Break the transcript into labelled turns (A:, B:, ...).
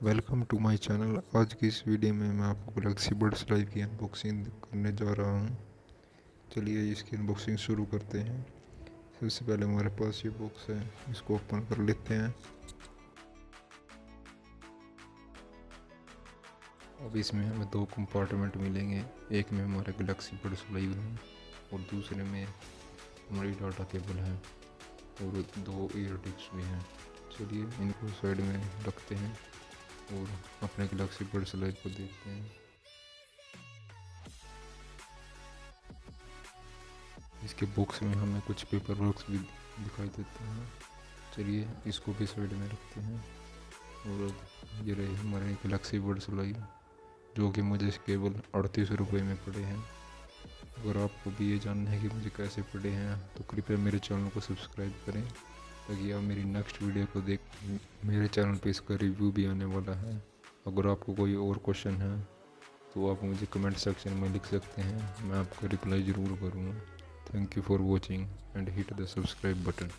A: Welcome to my channel. आज की इस वीडियो में मैं आपको गैलेक्सी बड्स लाइव की अनबॉक्सिंग करने जा रहा हूँ। चलिए इसकी अनबॉक्सिंग शुरू करते हैं। सबसे पहले हमारे पास ये बॉक्स है, इसको ओपन कर लेते हैं। अब इसमें हमें दो कंपार्टमेंट मिलेंगे। एक में हमारे गैलेक्सी बड्स लाइव है और दूसरे में हमारी डाटा केबल है और दो ईयर टिप्स भी हैं। चलिए इनको साइड में रखते हैं और अपने गैलेक्सी बड्स लाइव को देखते हैं। इसके बॉक्स में हमें कुछ पेपर वर्क्स भी दिखाई देते हैं। चलिए इसको भी साइड में रखते हैं। और ये रहे हमारे गैलेक्सी बड्स लाइव, जो कि मुझे केवल 38 रुपये में पड़े हैं। अगर आपको भी ये जानना है कि मुझे कैसे पड़े हैं तो कृपया मेरे चैनल को सब्सक्राइब करें, ताकि आप मेरी नेक्स्ट वीडियो को देख। मेरे चैनल पे इसका रिव्यू भी आने वाला है। अगर आपको कोई और क्वेश्चन है तो आप मुझे कमेंट सेक्शन में लिख सकते हैं, मैं आपका रिप्लाई ज़रूर करूँगा। Thank you for watching and hit the subscribe button.